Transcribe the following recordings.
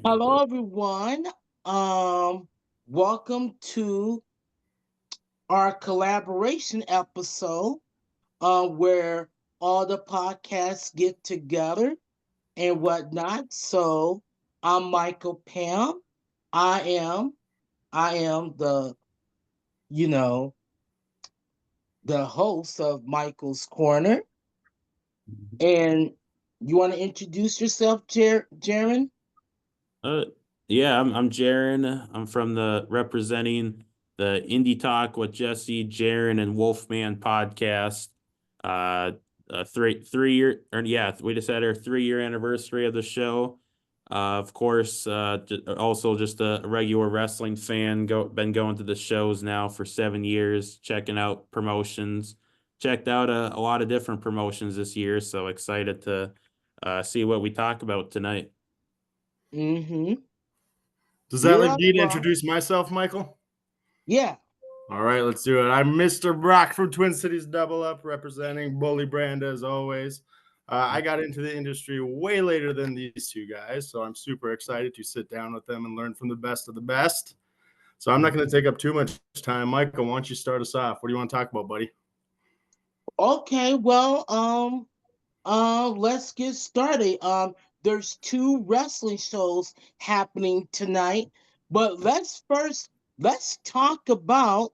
Hello, everyone. Um, Welcome to our collaboration episode, where all the podcasts get together and whatnot. So, I'm Michael Pam. I am, I am you know, the host of Michael's Corner. And you want to introduce yourself, Jaron? Uh, yeah, I'm Jaron. I'm from the representing the Indy Talk with Jesse, Jaron, and Wolfman podcast. Uh, 3 year, or yeah, we just had our 3 year anniversary of the show. Of course, also just a regular wrestling fan. Been going to the shows now for 7 years, checking out promotions. Checked out a lot of different promotions this year, so excited to see what we talk about tonight. Mm-hmm. Does that You're leave up, me to Ron. introduce myself, Michael? Yeah. All right, let's do it. I'm Mr. Brock from Twin Cities Double Up, representing Bully Brand as always. I got into the industry way later than these two guys, so I'm super excited to sit down with them and learn from the best of the best. So I'm not going to take up too much time. Michael, why don't you start us off? What do you want to talk about, buddy? Okay, well, let's get started. There's two wrestling shows happening tonight, but let's talk about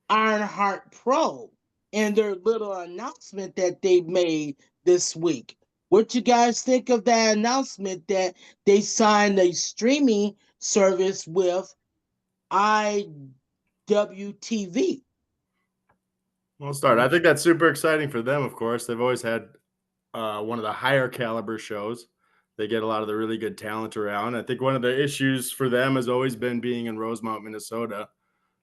Ironheart Pro and their little announcement that they made this week. What you guys think of that announcement that they signed a streaming service with IWTV? We'll start. I think that's super exciting for them, of course. They've always had one of the higher caliber shows. They get a lot of the really good talent around. I think one of the issues for them has always been being in Rosemount, Minnesota.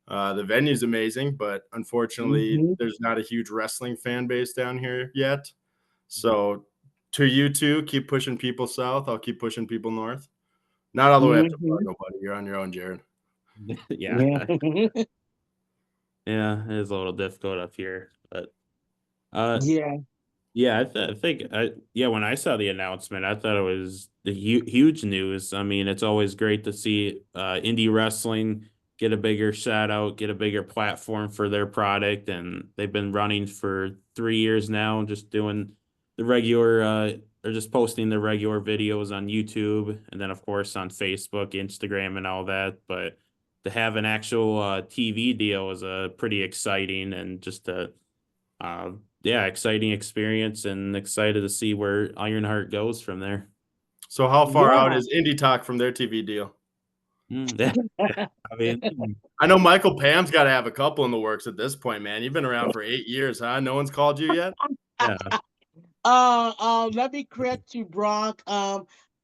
The venue's amazing, but unfortunately, Mm-hmm. there's not a huge wrestling fan base down here yet. So, to you two, keep pushing people south. I'll keep pushing people north. Not all the way up to Mm-hmm. Fargo, buddy. You're on your own, Jared. Yeah. Yeah. Yeah, it is a little difficult up here, but uh, Yeah. yeah, I think yeah, when I saw the announcement, I thought it was the huge news. I mean, it's always great to see indie wrestling get a bigger shout out, get a bigger platform for their product, and they've been running for 3 years now, just doing the regular or just posting the regular videos on YouTube, and then of course on Facebook, Instagram, and all that. But to have an actual TV deal is pretty exciting, and just to uh, yeah, exciting experience, and excited to see where Ironheart goes from there. So, how far out Yeah. is Indie Talk from their TV deal? Yeah, I mean, I know Michael Pam's got to have a couple in the works at this point, man. You've been around for 8 years, huh? No one's called you yet? yeah, Let me correct you, Brock.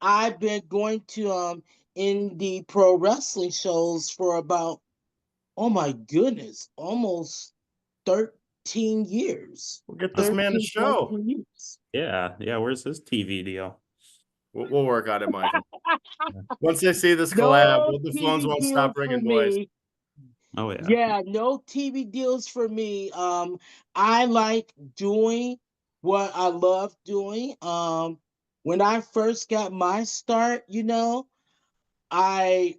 I've been going to indie pro wrestling shows for about, oh my goodness, almost 13 years. We'll get this man a 13, show. 14 years. yeah. Where's his TV deal? We'll work on it, Michael. Once they see this collab, No the phones TV won't deals stop for ringing, boys. me. Oh yeah, Yeah, no TV deals for me. I like doing what I love doing. When I first got my start, I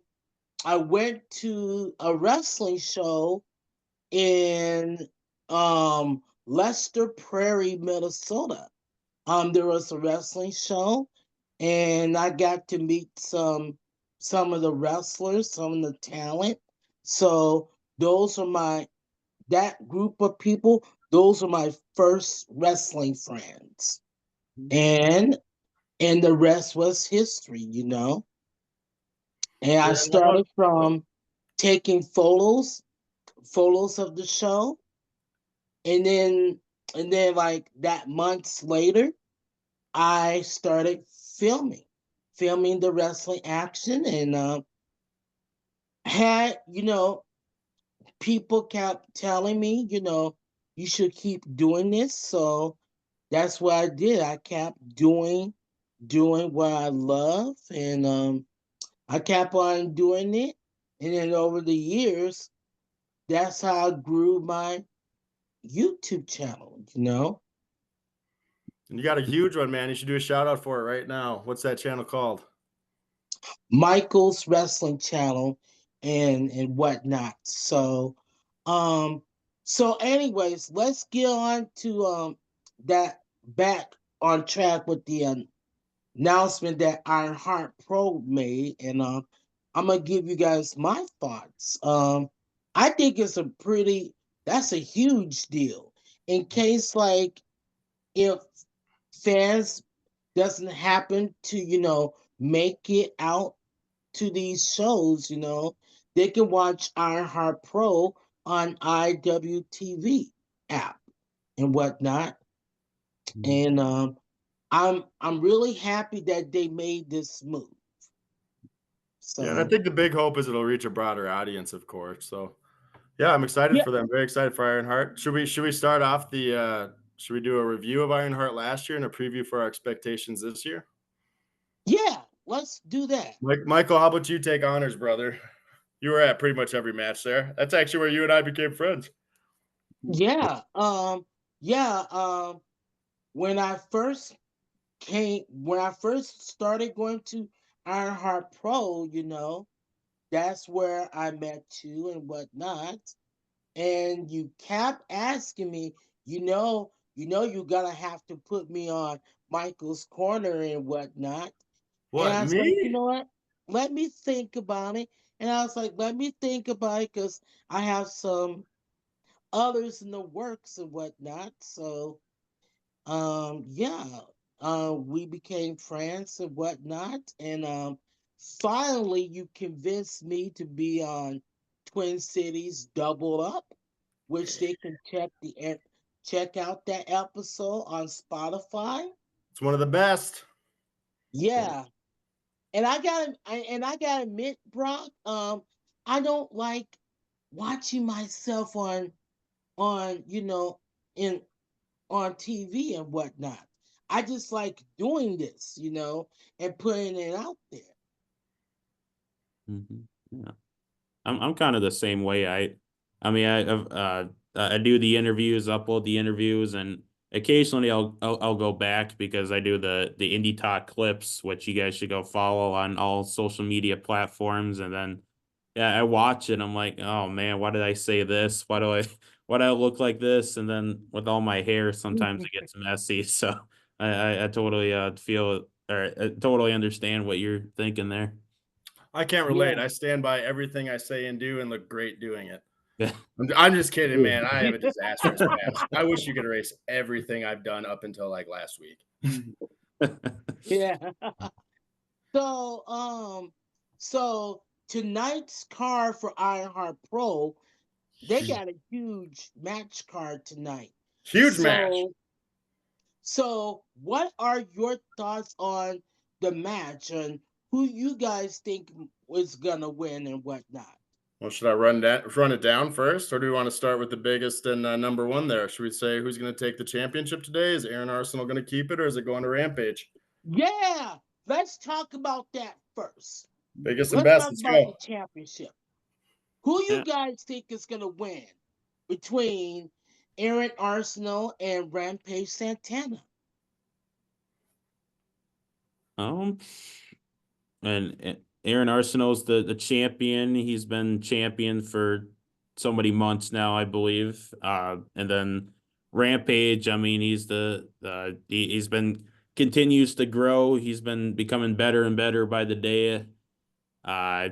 I went to a wrestling show in Lester Prairie, Minnesota. There was a wrestling show, and I got to meet some of the wrestlers, some of the talent. So those are that group of people. Those are my first wrestling friends, and the rest was history. And I Yeah, no, started from taking photos of the show, and then like that months later, I started filming the wrestling action, and had people kept telling me, you should keep doing this. So that's what I did. I kept doing what I love, and I kept on doing it. And then over the years, that's how I grew my YouTube channel. you got a huge one, man. You should do a shout out for it right now. What's that channel called? Michael's Wrestling Channel and whatnot. Um, so anyways, let's get on to that back on track with the announcement that Ironheart Pro made, and I'm gonna give you guys my thoughts. I think that's a huge deal. In case like if fans doesn't happen to make it out to these shows, they can watch Ironheart Pro on IWTV app and whatnot. And I'm really happy that they made this move. Yeah, and I So think the big hope is it'll reach a broader audience, of course. So yeah, I'm excited yeah, for them. Very excited for Ironheart. Should we start off the should we do a review of Ironheart last year and a preview for our expectations this year? yeah, let's do that. Michael, how about you take honors, brother? You were at pretty much every match there. That's actually where you and I became friends. Yeah, yeah, when I first started going to Ironheart Pro, that's where I met you and whatnot. And you kept asking me, you're gonna have to put me on Michael's corner and whatnot. And What, I was like, you me? know what? Let me think about it. And I was like, let me think about it because I have some others in the works and whatnot. So yeah, we became friends and whatnot, and finally, you convinced me to be on Twin Cities Double Up, which they can check out that episode on Spotify. It's one of the best. Yeah, and I gotta admit, Brock, I don't like watching myself on in on TV and whatnot. I just like doing this, and putting it out there. Yeah. I'm kind of the same way. I mean, I do the interviews, upload the interviews, and occasionally I'll go back because I do the Indie Talk clips, which you guys should go follow on all social media platforms. And then yeah, I watch it. I'm like, oh man, why did I say this? Why do I look like this? And then with all my hair, sometimes it gets messy. So I totally feel or I totally understand what you're thinking there. I can't relate. Yeah. I stand by everything I say and do and look great doing it. I'm just kidding, man. I have a disastrous past. I wish you could erase everything I've done up until like last week. Yeah. So so tonight's card for Ironheart Pro, they got a huge match card tonight. Huge match. So what are your thoughts on the match and who you guys think is gonna win and whatnot? Well, should I run it down first, or do we want to start with the biggest and number one there? Should we say who's going to take the championship today? Is Aaron Arsenal going to keep it, or is it going to Rampage? Yeah, let's talk about that first. Biggest and Let's best. talk Let's about the go. championship. Who you Yeah. guys think is gonna win between Aaron Arsenal and Rampage Santana? Um, and Aaron Arsenal's the champion. He's been champion for so many months now, I believe. And then Rampage. I mean, he's been continues to grow. He's been becoming better and better by the day. Uh,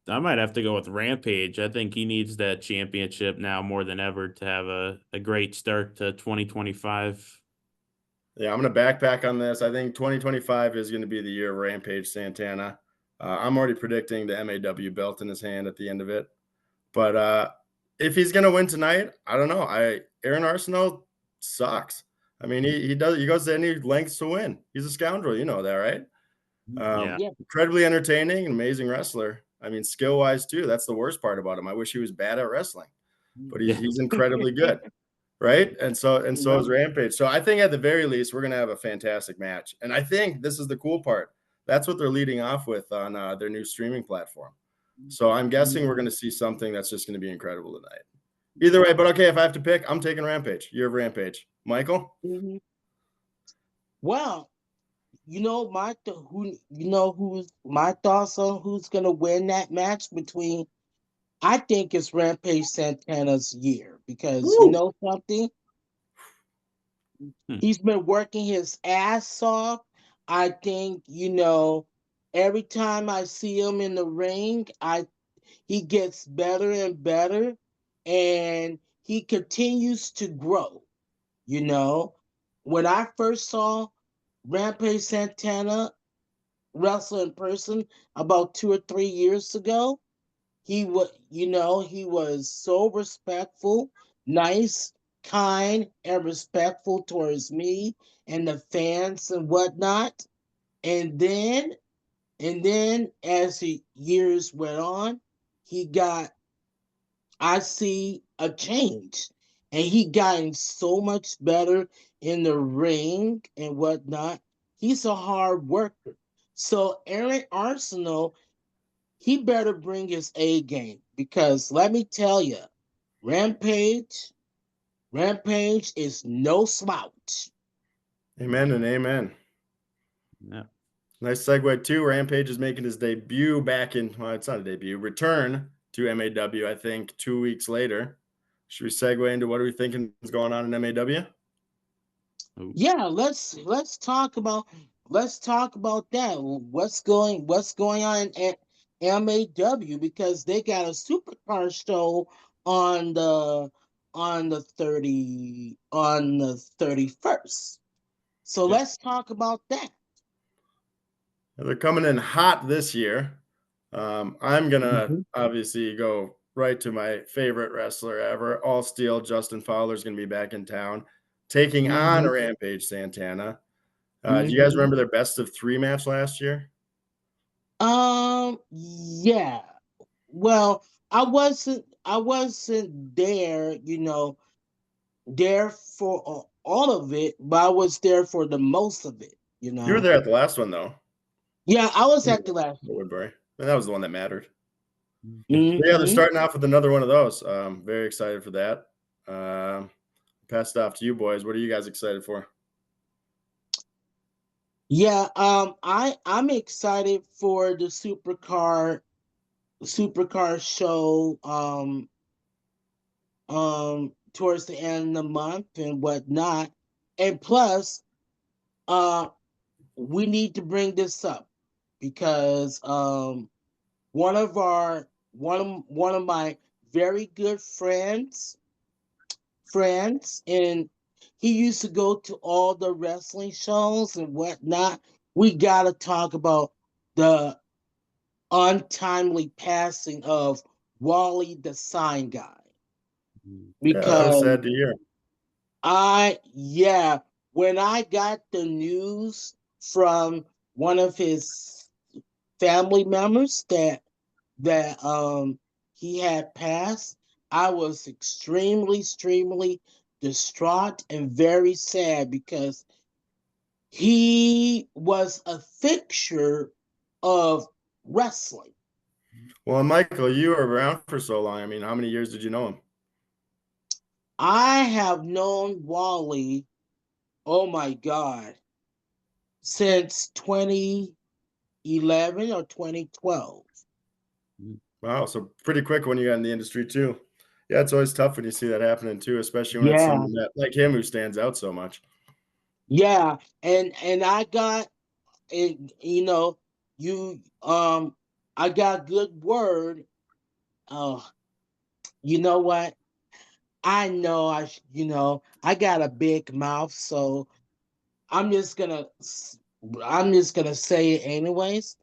I might have to go with Rampage. I think he needs that championship now more than ever to have a great start to 2025. Yeah, I'm going to backpack on this. I think 2025 is going to be the year of Rampage Santana. I'm already predicting the MAW belt in his hand at the end of it. But if he's going to win tonight, I don't know. Aaron Arsenal sucks. I mean, he goes to any lengths to win. He's a scoundrel, you know that, right? Yeah. Yeah. Incredibly entertaining, amazing wrestler. I mean, skill wise too. That's the worst part about him. I wish he was bad at wrestling, but Yeah. he's incredibly good, right? And so is Yep. Rampage. So I think at the very least we're gonna have a fantastic match. And I think this is the cool part. That's what they're leading off with on their new streaming platform. So I'm guessing we're going to see something that's just going to be incredible tonight. Either way, but okay, if I have to pick, I'm taking Rampage. You're Rampage. Michael? Mhm. Well, who's my thoughts on who's gonna win that match between. I think it's Rampage Santana's year because you Woo! know something. Hmm. He's been working his ass off. I think, every time I see him in the ring, he gets better and better and he continues to grow, you know. When I first saw Rampage Santana wrestle in person about 2 or 3 years ago, he was so respectful, nice, kind, and respectful towards me and the fans and whatnot. And then as the years went on, he got I see a change. And he gotten so much better in the ring and whatnot. He's a hard worker. So Aaron Arsenal, he better bring his A game because let me tell you, Rampage, Rampage is no slouch. Amen and amen. Yeah. Nice segue too. Rampage is making his debut back in, well, it's not a debut, return to MAW, I think 2 weeks later. Should we segue into what are we thinking is going on in MAW? Oh, Yeah, let's talk about that. What's going on at MAW because they got a supercar show on the 31st. So Yep. let's talk about that. They're coming in hot this year. I'm going to Mhm. obviously go right to my favorite wrestler ever. All Steel Justin Fowler is going to be back in town taking on Mhm. Rampage Santana. Do you guys Mhm. remember their best of 3 match last year? Yeah. Well, I wasn't there, there for all of it, but I was there for the most of it, You were there at the last one, though. Yeah, I was Yeah. at the last one. Woodbury. And that was the one that mattered. But yeah, they're Hmm. starting off with another one of those. Very excited for that. Pass it off to you boys. What are you guys excited for? Yeah, I'm excited for the supercar show towards the end of the month and whatnot. And plus, uh we need to bring this up because one of my very good friends, and he used to go to all the wrestling shows and whatnot. We got to talk about the untimely passing of Wally the Sign Guy Yeah, that was because sad to hear. yeah, when I got the news from one of his family members that he had passed, I was extremely distraught and very sad because he was a fixture of wrestling. Well, Michael, you were around for so long. I mean, how many years did you know him? I have known Wally, oh my God, since 2011 or 2012. Wow, so pretty quick when you got in the industry too. Yeah, it's always tough when you see that happening too, especially when it's Yeah, someone that like him who stands out so much. yeah, and I got and you I got good word. Oh, you know what? I know I got a big mouth, so I'm just gonna I'm just gonna say it anyways.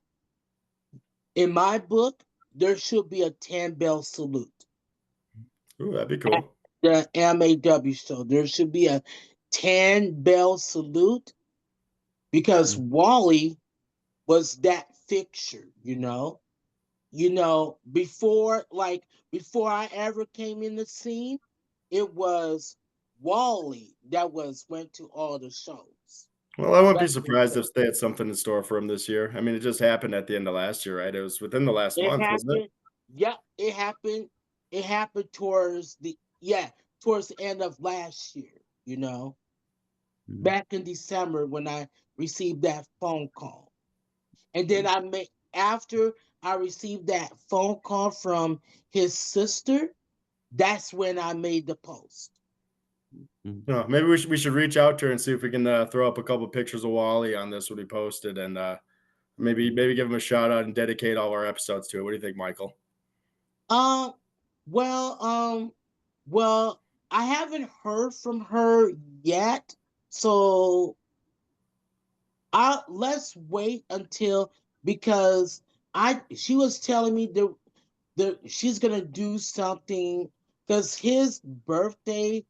In my book, there should be a 10 bell salute Ooh, that'd be at cool. the MAW show. There should be a 10 bell salute because mm, Wally was that fixture, before I ever came in the scene, it was Wally that went to all the shows. Well, I wouldn't be Wrestling surprised shows. if they had something in store for him this year. I mean, it just happened at the end of last year, right? It was within the last It month, wasn't it? happened. Yeah, it happened. It happened towards the end of last year. mm, Back in December when I received that phone call. And then after I received that phone call from his sister, that's when I made the post. Maybe we should reach out to her and see if we can throw up a couple pictures of Wally on this when he posted, and maybe give him a shout out and dedicate all our episodes to it. What do you think, Michael? Um, well, well, I haven't heard from her yet, so let's wait until, because she was telling me she's gonna do something, because his birthday,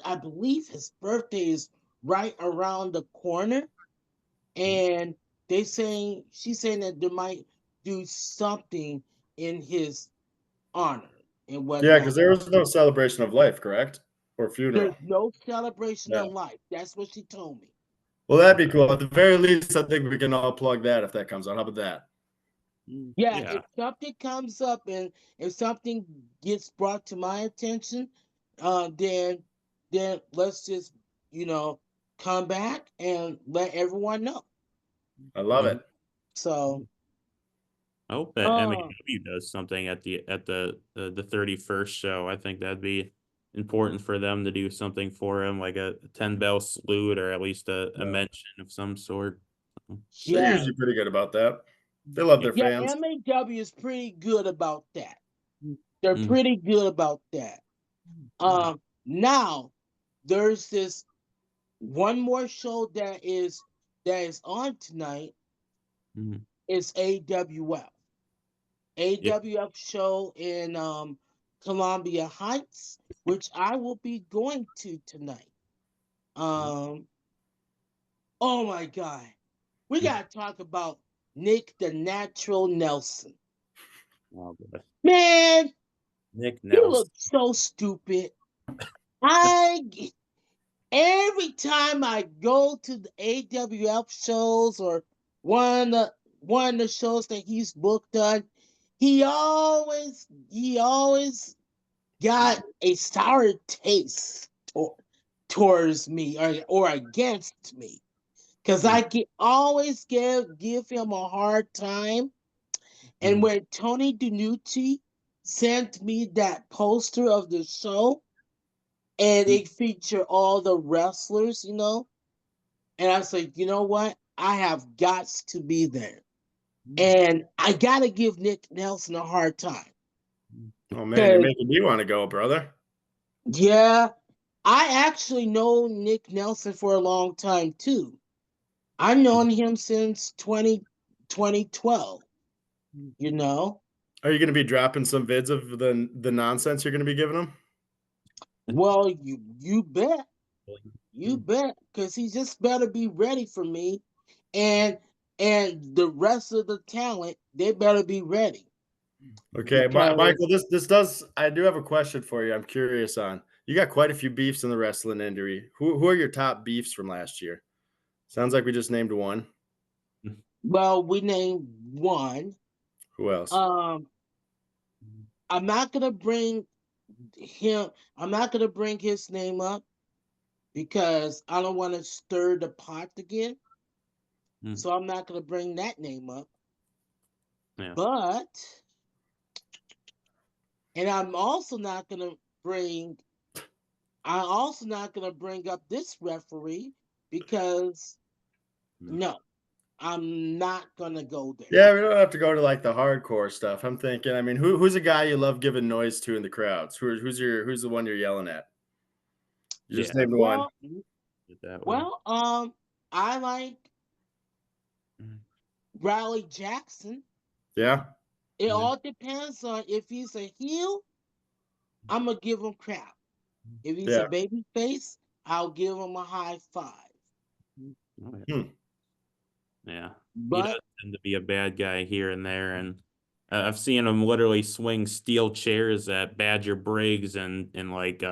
I believe his birthday is right around the corner, and she's saying that they might do something in his honor and Yeah, because whatnot. there was no celebration of life, correct? Or funeral. There's no celebration Yeah. of life. That's what she told me. Well, that'd be cool. At the very least, I think we can all plug that if that comes out. How about that? Yeah, Yeah. if something comes up and if something gets brought to my attention, then let's just come back and let everyone know. I love Mhm. it. So, I hope that uh, MAW does something at the 31st show. I think that'd be important for them to do something for him, like a 10-bell salute or at least a Yeah. mention of some sort. They're yeah, usually pretty good about that. They love their yeah, fans. MAW is pretty good about that. They're Mm. pretty good about that. Now there's this one more show that is on tonight. Mm. It's AWF. Yeah. AWF show in Columbia Heights, which I will be going to tonight. Um, oh my God, we gotta talk about Nick the Natural Nelson. Oh, boy. Man, Nick he Nelson. looks so stupid. I Every time I go to the AWF shows or one of the shows that he's booked on, he always got a sour taste towards me or against me, because I always give him a hard time. And when Tony DiNucci sent me that poster of the show and it featured all the wrestlers, and I was like, you know what? I have got to be there. And I got to give Nick Nelson a hard time. Oh man, you're Because, making me want to go, brother. yeah, I actually know Nick Nelson for a long time, too. I've known him since 2012, you know? Are you going to be dropping some vids of the nonsense you're going to be giving them? Well, you bet. You bet. Because he just better be ready for me. And the rest of the talent, they better be ready. Okay, Because, Michael, this does. I do have a question for you. I'm curious on. You got quite a few beefs in the wrestling industry. Who are your top beefs from last year? Sounds like we just named one. well, we named one. Who else? Um, I'm not gonna bring I'm not gonna bring his name up because I don't want to stir the pot again. So I'm not gonna bring that name up. Yeah. But and bring I'm also not gonna bring up this referee because no, I'm not gonna go there. Yeah, we don't have to go to like the hardcore stuff. I'm thinking. I mean, who's a guy you love giving noise to in the crowds? Who's the one you're yelling at? You just Yeah. named one. Well, That way. well, I like Riley Jackson. Yeah. It all depends on if he's a heel, I'm gonna give him crap. If he's a Yeah. baby face, I'll give him a high five. Oh, yeah. Hmm. Yeah. He does But tend to be a bad guy here and there, and I've seen him literally swing steel chairs at Badger Briggs and in like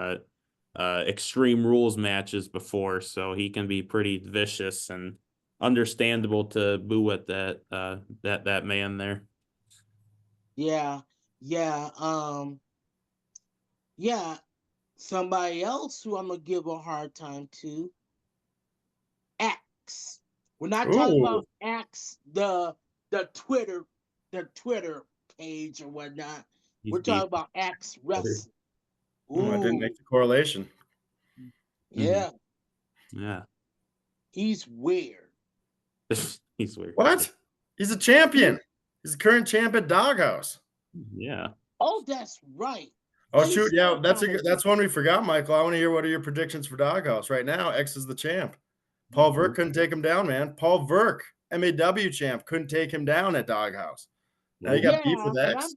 Extreme Rules matches before, so he can be pretty vicious and understandable to boo at that man there. yeah, yeah, yeah. Somebody else who I'm gonna give a hard time to, X. We're not talking Ooh, about X, the Twitter page or whatnot. He's We're talking beef. about X wrestling. I didn't Ooh, make the correlation. Hmm. yeah, Yeah. he's weird. He's weird. What? He's a champion. He's the current champ at Doghouse. Yeah. Oh, that's right. Oh But he's shoot, yeah, still kind of that's one we forgot, Michael. I want to hear what are your predictions for Doghouse right now. X is the champ. Paul Mhm. Verk couldn't take him down, man. Paul Verk, MAW champ, couldn't take him down at Doghouse. Now you Ooh. got beef yeah, with and X.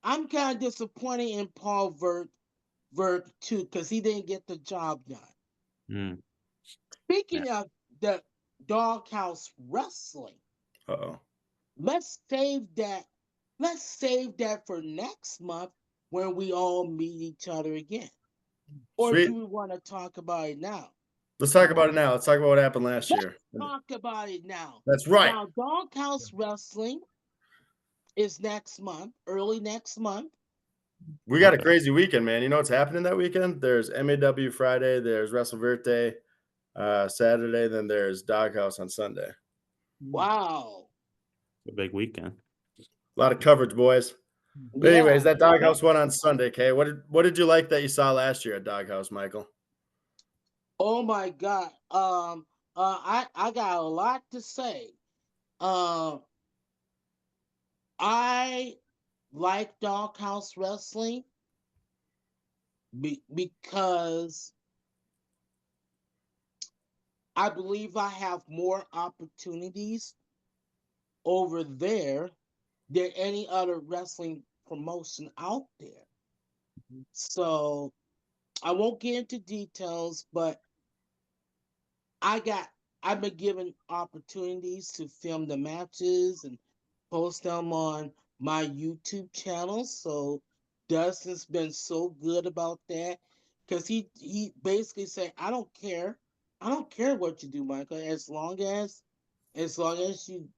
I'm kind of disappointed in Paul Vert too because he didn't get the job done. Mm. Yeah. Speaking of the Doghouse Wrestling, Uh-oh. let's save that. Let's save that for next month when we all meet each other again. Or Sweet. do we want to talk about it now? Let's talk about it now. Let's talk about what happened last Let's year. talk about it now. That's right. Now, Doghouse Wrestling is next month, early next month. We got a Okay. crazy weekend, man. You know what's happening that weekend? There's MAW Friday, there's WrestleVerte Saturday, then there's Doghouse on Sunday. Wow. A big weekend. A lot of coverage, boys. But anyways, Yeah. that Doghouse one on Sunday, okay? What did you like that you saw last year at Doghouse, Michael? Oh my God. I got a lot to say. Um, I like Doghouse Wrestling because I believe I have more opportunities over there than any other wrestling promotion out there. So I won't get into details, but I got I've been given opportunities to film the matches and post them on my YouTube channel. So Dustin's been so good about that because he basically said, I don't care what you do, Michael, as long as you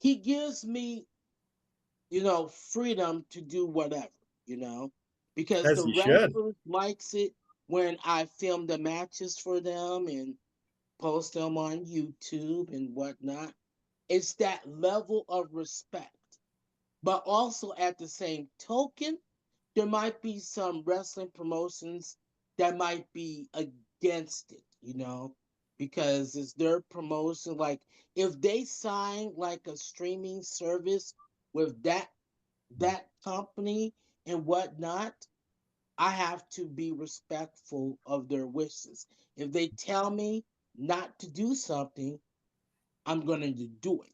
he gives me, freedom to do whatever, you know, because As the you should. wrestlers likes it when I film the matches for them and post them on YouTube and whatnot. It's that level of respect. But also at the same token, there might be some wrestling promotions that might be against it, because it's their promotion. Like if they sign like a streaming service with that company and whatnot, I have to be respectful of their wishes. If they tell me not to do something, I'm going to do it.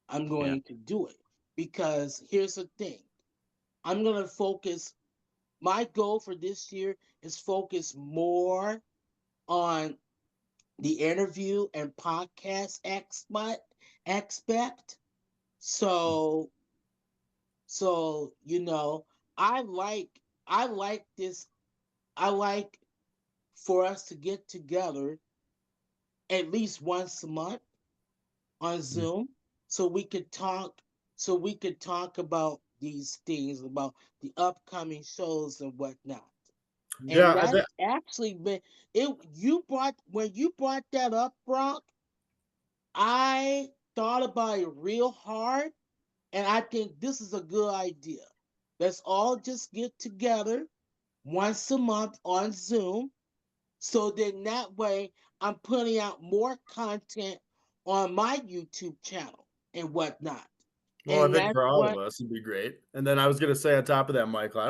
I'm Yeah. going to do it because here's the thing. I'm going to focus. My goal for this year is focus more on the interview and podcast expect. So, so I like this. I like for us to get together at least once a month on Zoom so we could talk about these things, about the upcoming shows and whatnot. And Yeah, that's actually been it. When you brought that up, Brock, I thought about it real hard, and I think this is a good idea. Let's all just get together once a month on Zoom. So then that way I'm putting out more content on my YouTube channel and whatnot. well, I And think that's for all of what us, it'd be great. And then I was gonna say on top of that, Michael,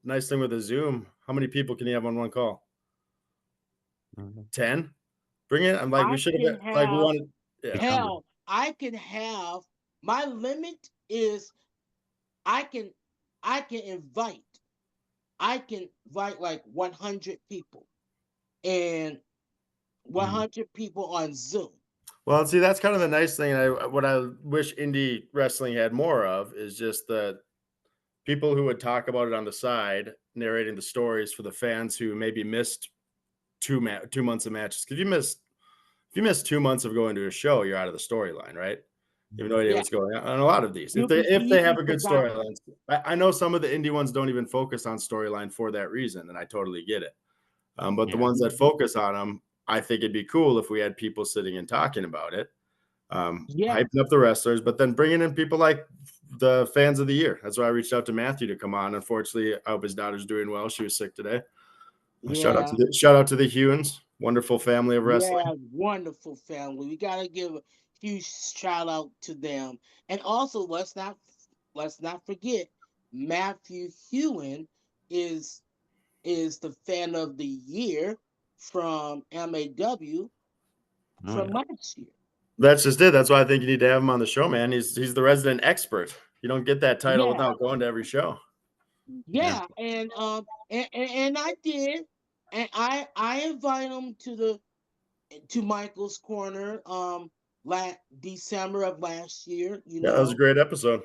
nice thing with a Zoom, how many people can you have on one call? Mhm. 10? Bring it. I'm like, we I should have can been like we have. wanted. Yeah. 800. Hell, I can have my limit is I can I can invite I can invite like 100 people and Mhm. 100 people on Zoom. Well, see, that's kind of the nice thing. What I wish indie wrestling had more of is just the people who would talk about it on the side, narrating the stories for the fans who maybe missed 2 months of matches. Because if you miss 2 months of going to a show, you're out of the storyline, right? You have no idea Yeah, what's going on a lot of these. If you'll they be if they have easily a good forgotten. storyline, I know some of the indie ones don't even focus on storyline for that reason, and I totally get it. But the Yeah. ones that focus on them, I think it'd be cool if we had people sitting and talking about it, Yeah, hyping up the wrestlers, but then bringing in people like the fans of the year. That's why I reached out to Matthew to come on. Unfortunately, I hope his daughter's doing well. She was sick today. yeah, Shout out to the Hewins, wonderful family of wrestling. yeah. Wonderful family. We gotta give a huge shout out to them. And also, let's not forget Matthew Hewen is is the fan of the year from MAW Oh from yeah. last year. That's just it. That's why I think you need to have him on the show, man. He's the resident expert. You don't get that title Yeah, without going to every show. Yeah. yeah, and I did, and I invite him to Michael's Corner December of last year. Yeah, that was a great episode.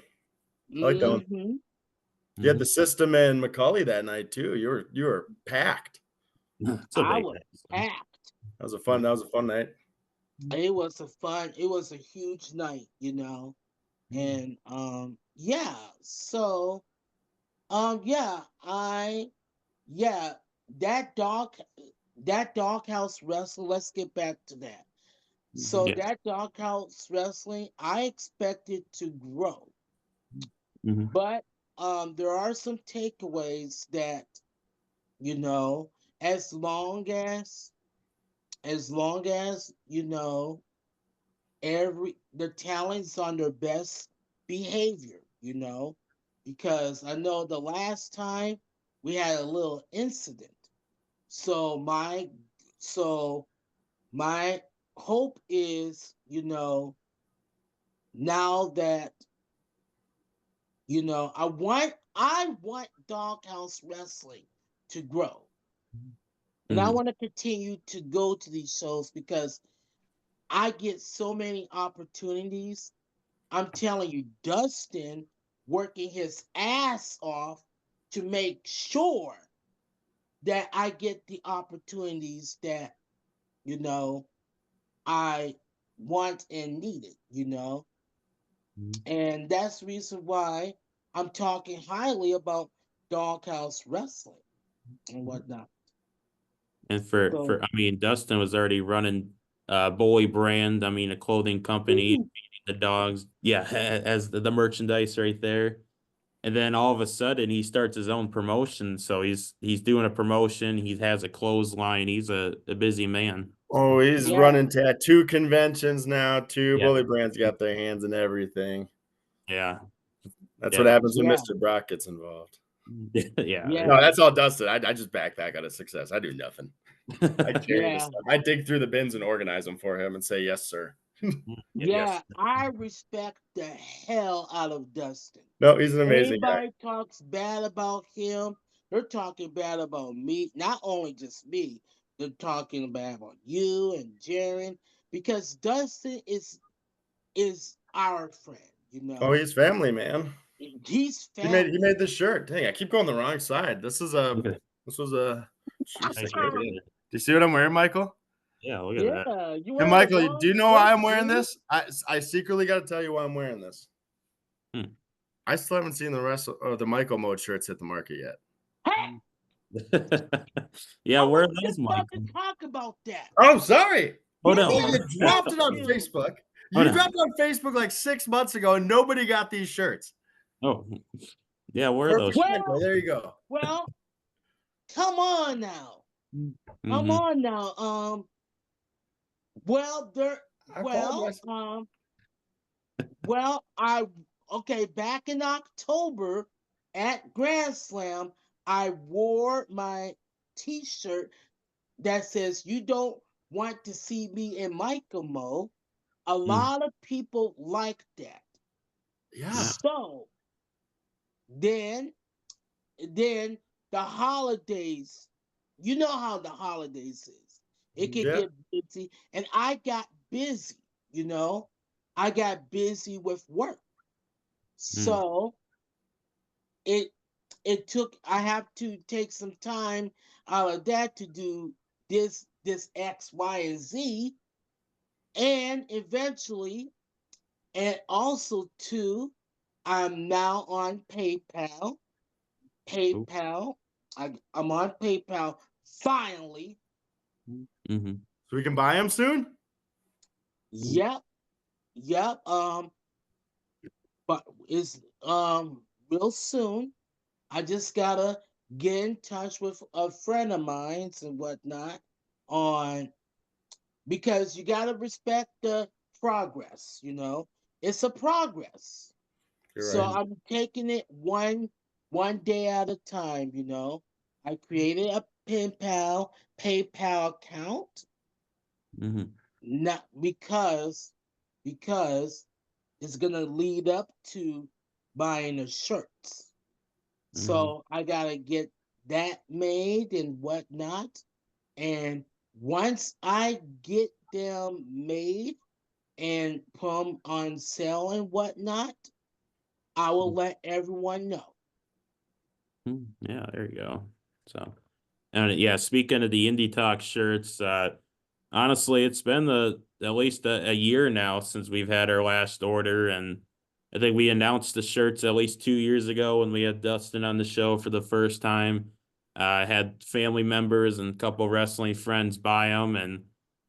I like that one. Hmm. You had the Mhm. system and Macaulay that night too. You were packed. It's a I big was episode. packed. That was a fun night. It was a huge night, and yeah, so yeah, yeah, that doghouse wrestling. Let's get back to that. So Yeah. that doghouse wrestling, I expect it to grow, Mhm. but there are some takeaways that you know, as long as every the talent's on their best behavior, because I know the last time we had a little incident. So my hope is, now that I want Doghouse Wrestling to grow. And I Mhm. want to continue to go to these shows because I get so many opportunities. I'm telling you, Dustin working his ass off to make sure that I get the opportunities that, you know, I want and needed. Mhm. And that's the reason why I'm talking highly about Doghouse Wrestling and whatnot. And So, I mean, Dustin was already running Bully brand. I mean, a clothing company, ooh, the dogs. Yeah, as the merchandise right there. And then all of a sudden he starts his own promotion. So he's doing a promotion. He has a clothesline. He's a busy man. Oh, he's yeah, running tattoo conventions now too. Yeah. Bully Brand's got their hands in everything. Yeah. That's what Yeah. happens when yeah, Mr. Brock gets involved. Yeah. No, yeah, that's all Dustin. I just backpack out of success. I do nothing. I carry the yeah. stuff. I dig through the bins and organize them for him and say yes, sir. Yes. Yeah, I respect the hell out of Dustin. No, he's an amazing guy. Anybody talks bad about him, they're talking bad about me. Not only just me, they're talking bad about you and Jaren because Dustin is our friend. Oh, he's family, man. He's He family. made this shirt. Dang, I keep going the wrong side. Look at This was a jeez, nice do right there. you see what I'm wearing, Michael? Yeah, look at that. Yeah, you Hey, wearing the Michael, do wrong you know why shirt, I'm wearing dude. this? I secretly got to tell you why I'm wearing this. Hmm. I still haven't seen the rest of the Michael mode shirts hit the market yet. Hey, Yeah, I where are was those, just about to Michael? talk about that. Oh, sorry. Hold Give on, me Oh, hold a you on. dropped it on tattoo. Facebook. Hold You on. dropped it on Facebook like 6 months ago, and nobody got these shirts. Oh, yeah, where are those? Perfect segue. Well, There you go. well, come on now. Come Mm-hmm. on now. Well, there. I Well, apologize. well, I okay. Back in October at Grand Slam, I wore my T-shirt that says "You don't want to see me in Michael Mo." A Mm. lot of people like that. Yeah. Yeah. So then, then the holidays. You know how the holidays is. It could Yeah. get busy, and I got busy. I got busy with work. Mm. So it it took I have to take some time out of that to do this X, Y, and Z. And eventually, and also too, I'm now on PayPal. Ooh. PayPal. I'm on PayPal finally. Mm-hmm. So we can buy them soon? Yep. Yep. But it's real soon. I just gotta get in touch with a friend of mine and whatnot on because you gotta respect the progress, you know. It's a progress. You're So right. I'm taking it one day at a time, you know. I created a PayPal account, Mhm. not because it's gonna lead up to buying the shirts. Mhm. So I gotta get that made and whatnot. And once I get them made and put them on sale and whatnot, I will let everyone know. Yeah, there you go. So, and yeah, speaking of the Indie Talk shirts, honestly, it's been at least a year now since we've had our last order, and I think we announced the shirts at least 2 years ago when we had Dustin on the show for the first time. I had family members and a couple wrestling friends buy them, and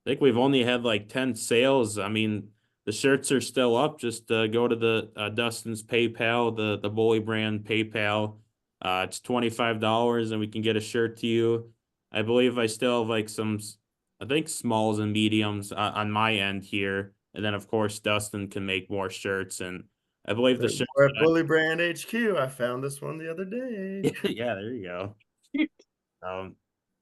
I think we've only had like 10 sales. I mean, the shirts are still up. Just go to the Dustin's PayPal, the Bully Brand PayPal. It's $25, and we can get a shirt to you. I believe I still have like I think smalls and mediums on my end here, and then of course Dustin can make more shirts, and I believe the shirts We're at that Bully Brand HQ. I found this one the other day. yeah, there you go. Um,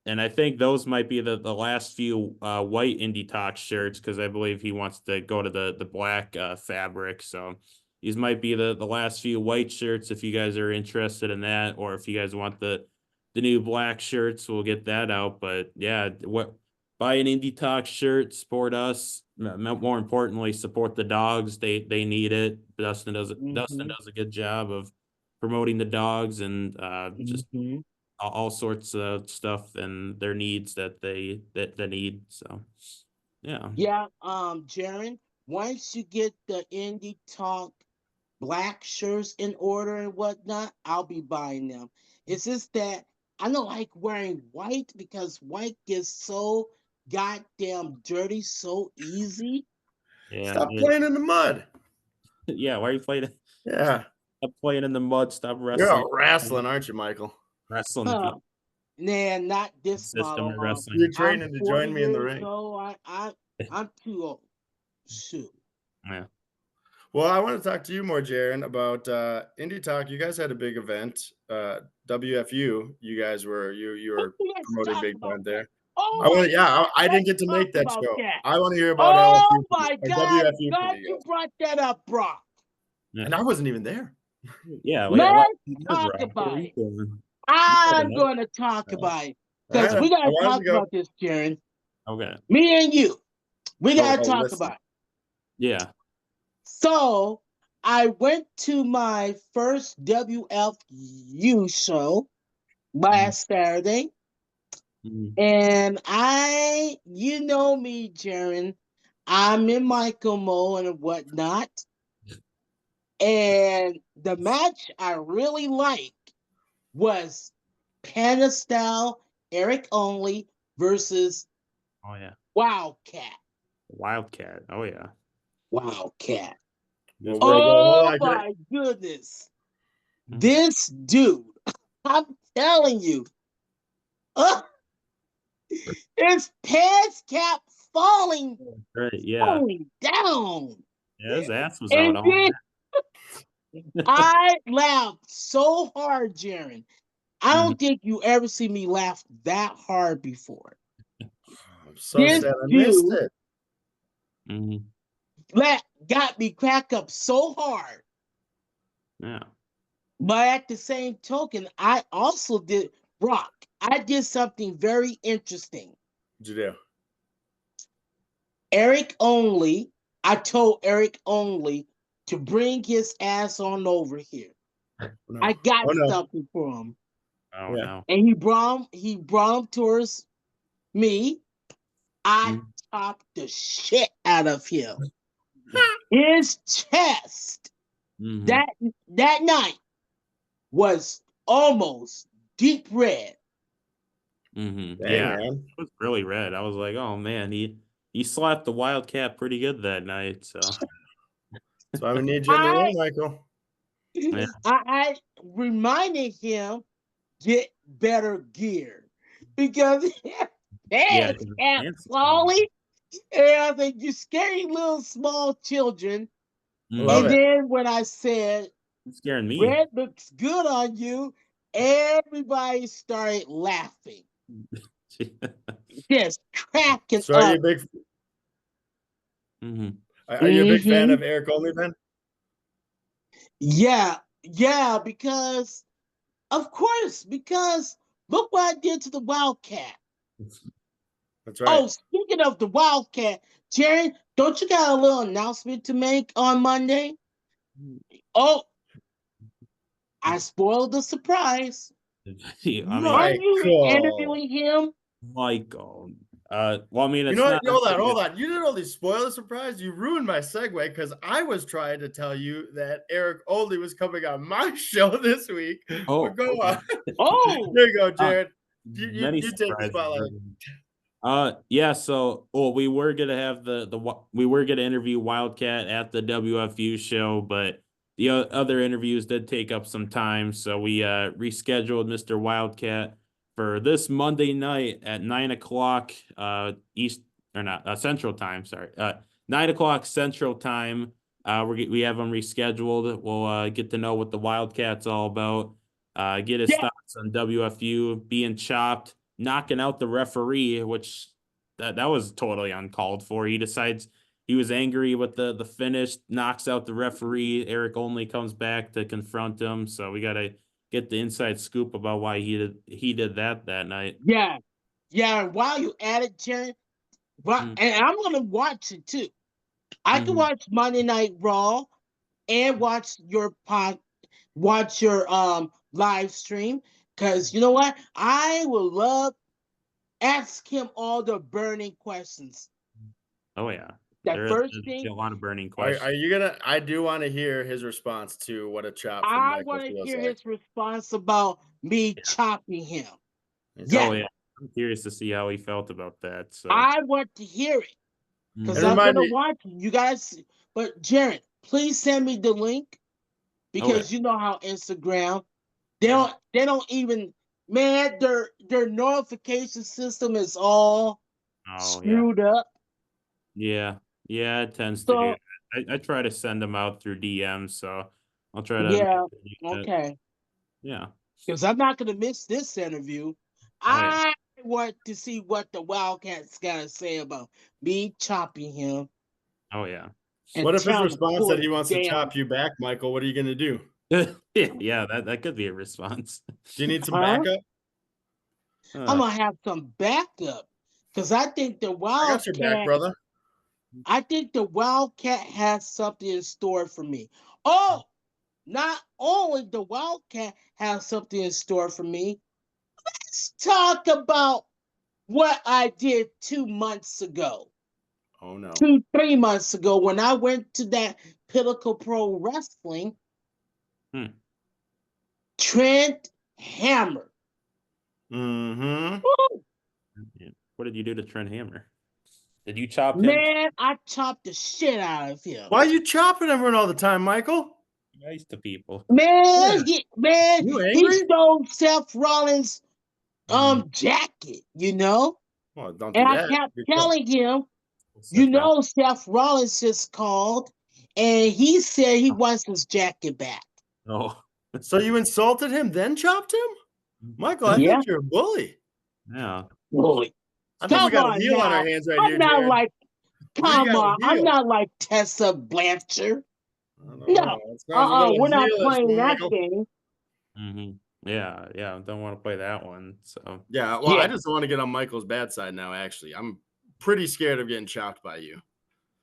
and I think those might be the last few white Indie Talk shirts because I believe he wants to go to the black fabric. So these might be the last few white shirts if you guys are interested in that, or if you guys want the new black shirts, we'll get that out. But yeah, what buy an Indie Talk shirt, support us. More importantly, support the dogs. They need it. Dustin Mm-hmm. does a good job of promoting the dogs and just Mm-hmm. all sorts of stuff and their needs that they need. So yeah. Yeah, Jaren, once you get the Indie Talk black shirts in order and whatnot, I'll be buying them. It's just that I don't like wearing white because white gets so goddamn dirty so easy. Yeah. Stop playing in the mud. Yeah. Why are you playing? Yeah. Stop playing in the mud. Stop You're wrestling. out wrestling, aren't you, Michael? Wrestling if you Huh. Nah, not this system model. of You're wrestling. I'm training to 40 join me in the years ring. old. I'm too old. Shoot. Yeah. Well, I want to talk to you more, Jaron, about Indie Talk. You guys had a big event, WFU. You guys were you Oh, were let's promoting talk big about time that. there. Oh I my want, yeah, God, I didn't let's get to talk make that about show. that. I want to hear about Oh LFU my or God, WFU for glad you you guys. brought that up, Brock. Yeah. And I wasn't even there. Yeah. What Let's you did, talk Rob? What were about you it. doing? You might have I'm known. going to talk about it All because right, we I got to wanted talk to go. about this, Karen. Okay. Me and you, we got to Oh, talk listen. about it. Yeah. So I went to my first WFU show last Saturday. Mhm. And you know me, Jaren, I'm in Michael Mo and whatnot. And the match I really liked was Panda Style, Eric Only versus Oh yeah. Wildcat. Wildcat. Oh yeah. Wildcat. Well, Just hold Oh on. my goodness. Mhm. This dude, I'm telling you, uh, his pants kept falling, Right. Yeah. falling down. Yeah. His ass was out And all then night. I laughed so hard, Jaren. I Mhm. don't think you ever see me laugh that hard before. I'm so This sad I missed dude it. Mhm. got me crack up so hard. Yeah. But at the same token, I also did rock. I did something very interesting. What'd you do? I told Eric Only to bring his ass on over here. Oh, no. I got Oh, no. something for him. Oh Yeah. no. And he brought him towards me. I Mhm. chopped the shit out of him. His chest Mhm. that that night was almost deep red. Mm-hmm. Dang, Yeah, man. it was really red. I was like, oh man, he slapped the Wildcat pretty good that night. So That's why we need you in the I ring, Michael. yeah, I reminded him get better gear because yeah, pants 'cause his kept pants are falling. falling. And I think you scaring little small children. Love And Mm-hmm. it. then when I said It's scaring me. red looks good on you, everybody started laughing, just cracking So up. Mm-hmm. are you a big fan Hmm. of Eric Only then? Yeah, yeah, because of course, because look what I did to the Wildcat. That's right. Oh, speaking of the Wildcat, Jerry, don't you got a little announcement to make on Monday? Oh, I spoiled the surprise. I mean, Aren't you Michael. interviewing him? Michael. Well, I mean, You it's know what? not. Hold on. You didn't only spoil the surprise, you ruined my segue because I was trying to tell you that Eric Only was coming on my show this week. But Oh, go on. Oh, There you go, uh, Jared. many You take the surprises. spotlight. Yeah, so we were gonna have we were gonna interview Wildcat at the WFU show, but the other interviews did take up some time, so we rescheduled Mr. Wildcat for this Monday night at 9 o'clock East or not Central Time. Sorry, 9 o'clock Central Time. We have him rescheduled. We'll get to know what the Wildcat's all about. Get his yeah, thoughts on WFU being chopped, knocking out the referee, which that was totally uncalled for. He decides he was angry with the finish, knocks out the referee. Eric Only comes back to confront him. So we gotta get the inside scoop about why he did that night. yeah, yeah. While you at it, Jerry, but Mm, and I'm gonna watch it too. I can mhm. watch Monday Night Raw and watch your live stream because you know what? I will love ask him all the burning questions. Oh yeah, That there's first thing a lot of burning Are questions. you gonna? I do want to hear his response to what a chop from I Michael want to feels hear like. his response about me Yeah. chopping him. He's Oh Yeah, like, yeah, I'm curious to see how he felt about that. So I want to hear it because and mhm. I'm remind gonna me. watch it. You guys, but Jared, please send me the link Oh yeah, because you know how Instagram they don't even man their notification system is all oh yeah, screwed up. yeah, yeah. It tends to do So that. I try to send them out through DMs, so I'll try to make yeah, sure to do that. okay. Yeah. Because I'm not gonna miss this interview. Oh yeah. I want to see what the Wildcats gotta say about me chopping him Oh yeah. and What if his tell him to response pull that it he wants to down. chop you back, Michael? What are you gonna do? Yeah, that could be a response. Do you need some Huh? backup? I'm Uh, gonna have some backup because I got your back, brother. I think the Wildcat has something in store for me. Oh, not only the Wildcat has something in store for me. Let's talk about what I did 2 months ago. Oh no. 3 months ago when I went to that Pinnacle Pro Wrestling, hmm. Trent Hammer. Mm-hmm. Woo! Yeah. What did you do to Trent Hammer? Did you chop him? Man, I chopped the shit out of him. Why are you chopping everyone all the time, Michael? Nice to people. Yeah. You He angry? stole Seth Rollins' Mm. jacket, you know? Well, don't And do I that. kept You're cool. telling him, you Seth Rollins. know, Seth Rollins just called and he said he wants his jacket back. Oh, So you insulted him, then chopped him? Michael, I Yeah. think you're a bully. yeah. Boy. I think we Come got a on heel on our now. hands right I'm here, not Jared. like, We come got a on. I'm heel. not like Tessa Blanchard. I don't No. know. It sounds a little We're not heelish, playing that Michael. game. Hmm. Yeah, yeah. Don't want to play that one. So Yeah, well, I Yeah. just want to get on Michael's bad side now, actually. I'm pretty scared of getting chopped by you.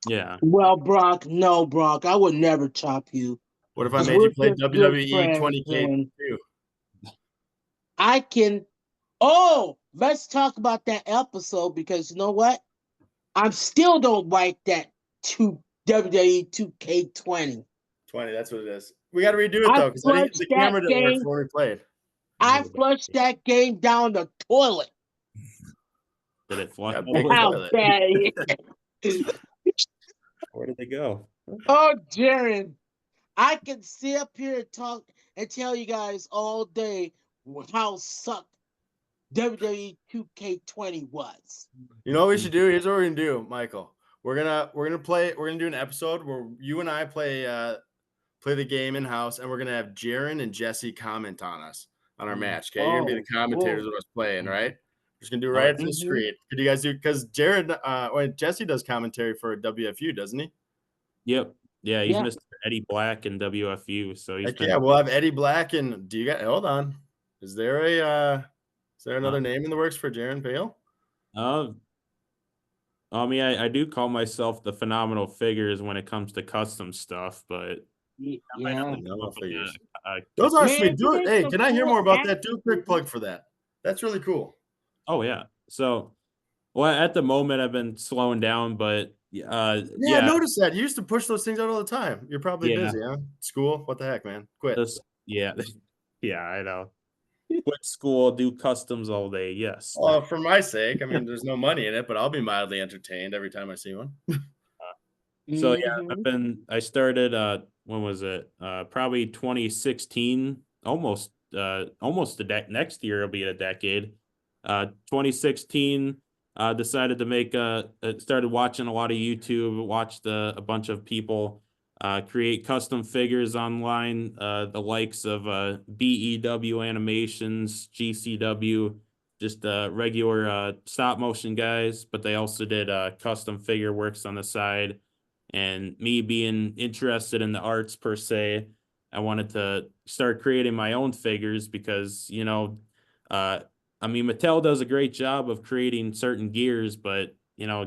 yeah. Well, Brock, no, Brock, I would never chop you What if I because made we're you play just good WWE friends. 20K2? I can. Oh, let's talk about that episode because you know what? I still don't like that WWE 2K20. 20, that's what it is. We got to redo it I though, because flushed the that camera didn't work game. when we played. I flushed that game down the toilet. Did it flush Yeah, all the way? toilet. Okay. Where did they go? Oh, Jared, I can sit up here and talk and tell you guys all day how suck WWE 2K20 was. You know what we should do? Here's what we're gonna do, Michael. We're gonna do an episode where you and I play the game in house, and we're gonna have Jaron and Jesse comment on us on our match. Okay, you're gonna be the Oh, commentators whoa. of us playing, right? We're just gonna do it Oh, right from the Mm-hmm. screen. Could you guys do? Because Jared, Jesse does commentary for WFU, doesn't he? yep. Yeah, he's Yeah. Mr. Eddie Black in WFU, so he's Heck been yeah, we'll have Eddie Black and do you got? Hold on, is there another name in the works for Jaron Pale? uh I mean, I do call myself the phenomenal figures when it comes to custom stuff, but I might have Yeah. to come No up with figures. a Those are Man, sweet. you Do it. need Hey, some can I hear cool more about that? Do a quick action. plug for that. That's really cool. oh yeah. So well, at the moment I've been slowing down, but Yeah, I yeah, noticed that. You used to push those things out all the time. You're probably yeah, busy, huh? School? What the heck, man? Quit. this yeah, yeah, I know. Quit school, do customs all day. Yes. Well, for my sake, I mean, there's no money in it, but I'll be mildly entertained every time I see one. So yeah, Mm-hmm. I started when was it? Probably 2016, almost next year it'll be a decade. 2016 decided to make started watching a lot of YouTube, watched a bunch of people create custom figures online, the likes of BEW Animations, GCW, just regular stop motion guys, but they also did custom figure works on the side. And me being interested in the arts per se, I wanted to start creating my own figures because, uh, I mean, Mattel does a great job of creating certain gears, but,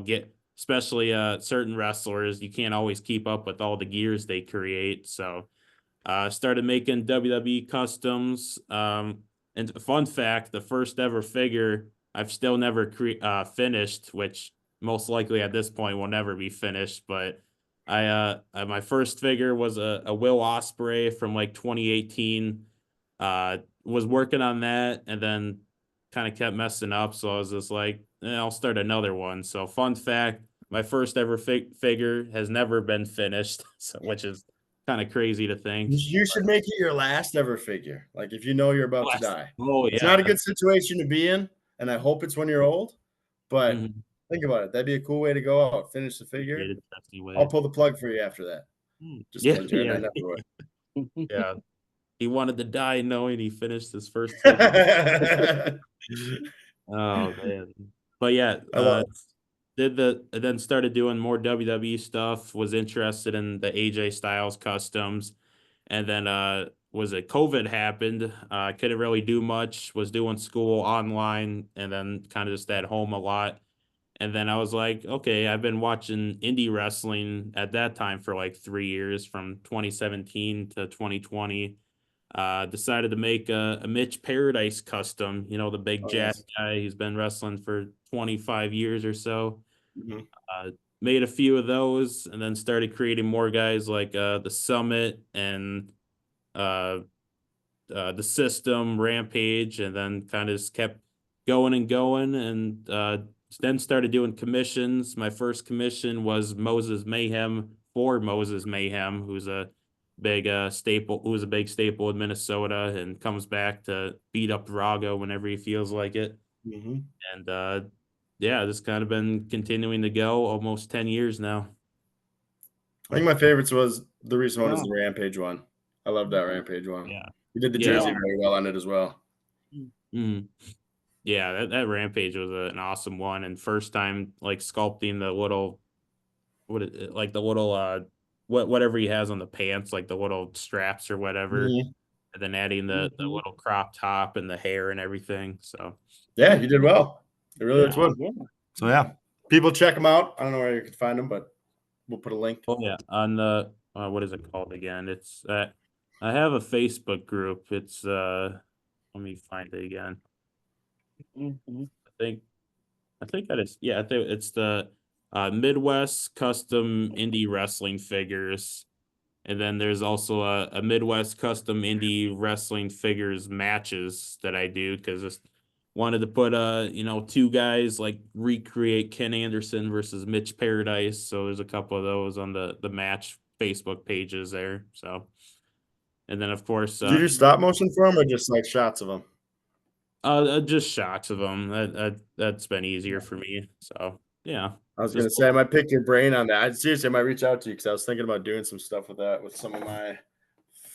get especially certain wrestlers, you can't always keep up with all the gears they create. So, started making WWE customs. And a fun fact, the first ever figure I've still never finished, which most likely at this point will never be finished. But my first figure was a Will Ospreay from like 2018. Was working on that and then kind of kept messing up. So I was just like, I'll start another one. So fun fact, my first ever figure has never been finished, so which is kind of crazy to think. You should make it your last ever figure. Like if you know you're about to Bless. die. Oh It's yeah, not a good situation to be in, and I hope it's when you're old. But mhm. think about it. That'd be a cool way to go out. Finish the figure. Created trusty I'll way. pull the plug for you after that. Just Yeah, kidding, Jared. I yeah, never would. yeah. He wanted to die knowing he finished his first figure. Oh man, but yeah, I love it. then started doing more WWE stuff. Was interested in the AJ Styles customs, and then was it COVID happened? Couldn't really do much. Was doing school online, and then kind of just at home a lot. And then I was like, okay, I've been watching indie wrestling at that time for like 3 years, from 2017 to 2020. Decided to make a Mitch Paradise custom, the big Oh, jack yes. guy. He's been wrestling for 25 years or so. Mhm. Made a few of those and then started creating more guys like the Summit and uh, the System, Rampage, and then kind of just kept going and going, and then started doing commissions. My first commission was Moses Mayhem for Moses Mayhem, who's a big staple in Minnesota, and comes back to beat up Drago whenever he feels like it. Mhm. And yeah, this kind of been continuing to go almost 10 years now. I think my favorites was the recent one is Yeah. the Rampage one. I love that Rampage one. Yeah. You did the Yeah. jersey Yeah. very well on it as well. Mhm. Yeah, that Rampage was an awesome one, and first time like sculpting the little like the little whatever he has on the pants, like the little straps or whatever, Mhm. and then adding the Mm-hmm. little crop top and the hair and everything. So Yeah, you did well. It really looks yeah. good. Yeah. So yeah, people check them out. I don't know where you can find them, but we'll put a link. Oh yeah, on the what is it called again? It's I have a Facebook group. It's let me find it again. Mm-hmm. I think I think that is yeah, I think it's the Midwest Custom Indie Wrestling Figures. And then there's also a Midwest Custom Indie Wrestling Figures matches that I do because wanted to put two guys like recreate Ken Anderson versus Mitch Paradise. So there's a couple of those on the match Facebook pages there. So, and then of course, Did you do stop motion for them or just like shots of them? just shots of them. That's been easier for me. So yeah, I was just gonna say I might pick your brain on that. Seriously, I might reach out to you because I was thinking about doing some stuff with that with some of my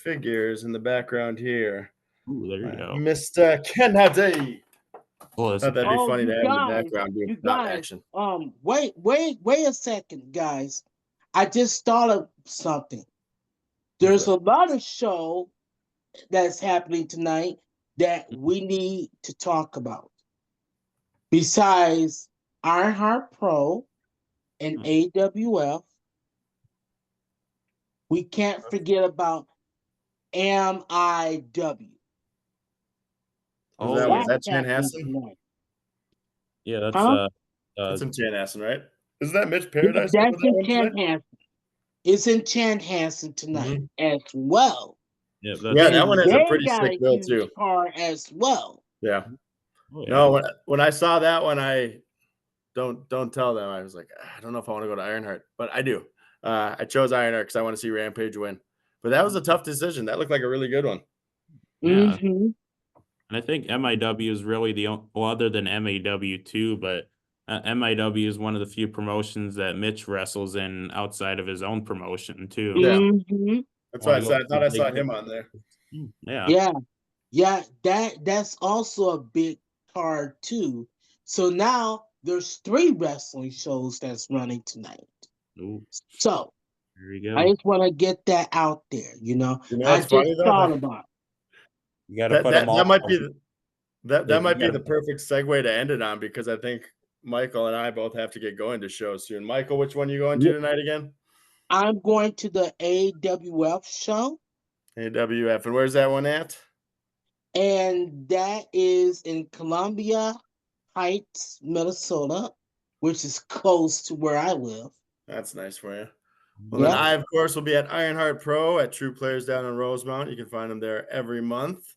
figures in the background here. ooh, there you go. Mr. Kennedy. Oh, that's Thought that'd be Oh, funny to you have in the guys, background doing you stop guys, action. wait a second, guys. I just thought of something. What's There's another show that's happening tonight that we need to talk about. Besides Ironheart Pro and AWF, we can't forget about MIW. Who's that one? Is That's that happening Chanhassen? tonight. yeah, that's Huh? That's in Chanhassen, right? Is that Mitch Yeah, Paradise with that's that in one today? Chanhassen. It's in Chanhassen tonight Mhm. as well. yeah, Yeah, that's that one And has a they pretty got sick a bill huge too. car as well. Yeah. oh, yeah. No, when I saw that one, I don't tell them. I was like, I don't know if I want to go to Ironheart, but I do. I chose Ironheart because I want to see Rampage win. But that was a tough decision. That looked like a really good one. Yeah. Mm-hmm. And I think MIW is really well, other than MAW too, but MIW is one of the few promotions that Mitch wrestles in outside of his own promotion too. Yeah. Mm-hmm. That's why Want I to said I thought go I big saw with him it? on there. Yeah. Yeah. Yeah, that's also a big card too. So now there's 3 wrestling shows that's running tonight. Ooh, So there you I go. just want to get that out there, you know. You know I what's just funny though? thought about it. You got to That put them that that all. might be Yeah, that you might be got the to. perfect segue to end it on because I think Michael and I both have to get going to shows soon. Michael, which one you going to Yeah, tonight again? I'm going to the AWF show, AWF. And where's that one at? and that is in Columbia Heights, Minnesota, which is close to where I live. That's nice for you. Well, then Yep. I, of course, will be at Ironheart Pro at True Players down in Rosemount. You can find them there every month.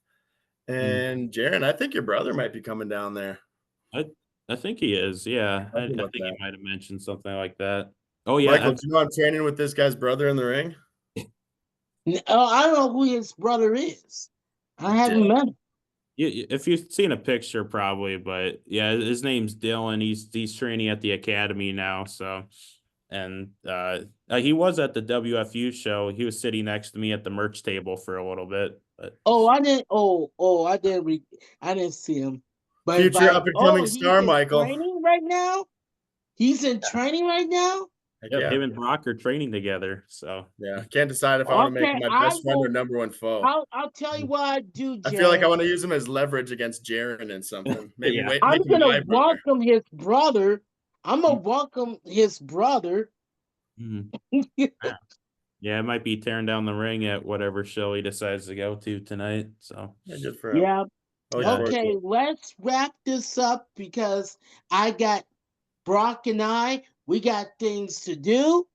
And Jaron, I think your brother might be coming down there. I I think he is. Yeah, I Talking think about he that. might have mentioned something like that. Oh yeah, Michael, do you know I'm training with this guy's brother in the ring? Oh, I don't know who his brother is. I haven't Dylan. met him. if you've seen a picture, probably, but yeah, his name's Dylan. He's training at the academy now. So, and he was at the WFU show. He was sitting next to me at the merch table for a little bit. But Oh, I didn't. I didn't. I didn't see him. But it's Future like, up and coming oh, he's star, in Michael. training right now. He's in training right now. Heck yep, yeah. him and Brock are training together. So Yeah. Can't decide if I want to make Okay, him my I best friend or will. number one foe. I'll tell you what I do, I feel like I Jared. want to use him as leverage against Jaron and something. Maybe yeah, I'm make him gonna my brother. welcome his brother. I'm gonna welcome his brother. Mhm. Yeah, it might be tearing down the ring at whatever show he decides to go to tonight. So Yeah, good for him. Yeah. I look yeah, forward to Okay, it. let's wrap this up because I got Brock and we got things to do.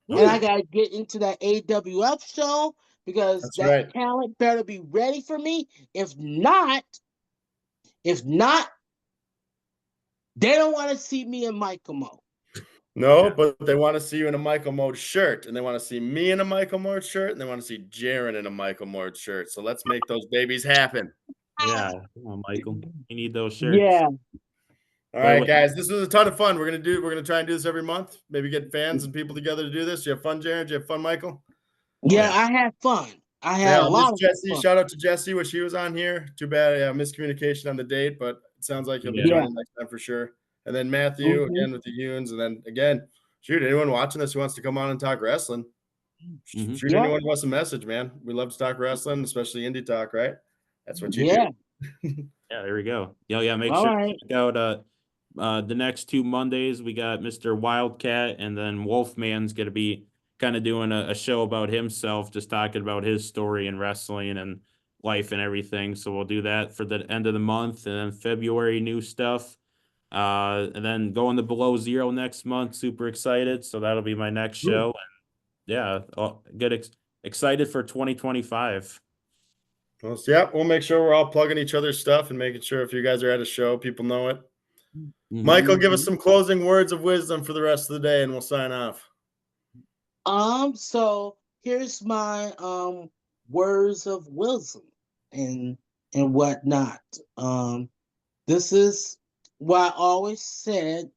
And I Ooh, gotta get into that AWF show because That's that right. talent better be ready for me. If not, they don't want to see me in Michael Mo. No, but they want to see you in a Michael Mode shirt, and they want to see me in a Michael Mode shirt, and they want to see Jaron in a Michael Mode shirt. So let's make those babies happen. yeah. Come on, Michael. You need those shirts. Yeah, All But right, guys, this was a ton of fun. We're gonna try and do this every month. Maybe get fans and people together to do this. You have fun, Jaron? You have fun, Michael? yeah, yeah. I had fun. I Yeah, had a I'll miss lot of Jesse. fun. Shout out to Jesse, wish he was on here. Too bad, miscommunication on the date, but it sounds like he'll be Yeah. Yeah. joining next time for sure. And then Matthew Mhm. again with the Hunes, and then again, shoot anyone watching this who wants to come on and talk wrestling. Mhm. Shoot Yeah, anyone who wants a message, man. We love to talk wrestling, especially indie talk, right? That's what you yeah. do. Yeah, there we go. Yeah, make All sure to right. check out the next 2 Mondays. We got Mr. Wildcat, and then Wolfman's gonna be kind of doing a show about himself, just talking about his story in wrestling and life and everything. So we'll do that for the end of the month, and then February new stuff. And then going to Below Zero next month. Super excited. So that'll be my next show. And yeah, excited for 2025. Well, yeah, we'll make sure we're all plugging each other's stuff and making sure if you guys are at a show, people know it. Michael, give us some closing words of wisdom for the rest of the day, and we'll sign off. So here's my words of wisdom and whatnot. This is what I always said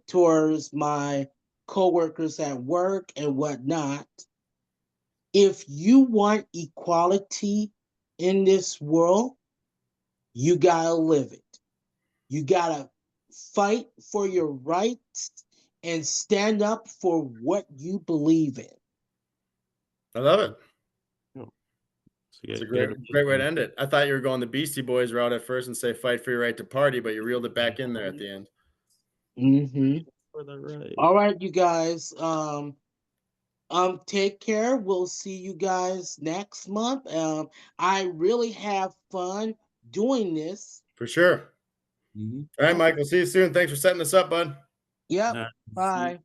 towards my coworkers at work and whatnot. If you want equality in this world, you gotta live it. You gotta fight for your rights and stand up for what you believe in. I love it. So It's a great way to end it. I thought you were going the Beastie Boys route at first and say fight for your right to party, but you reeled it back in there at the end. For the right. All right, you guys. Take care. We'll see you guys next month. I really have fun doing this. For sure. All right, Michael. See you soon. Thanks for setting this up, bud. Yep. Bye.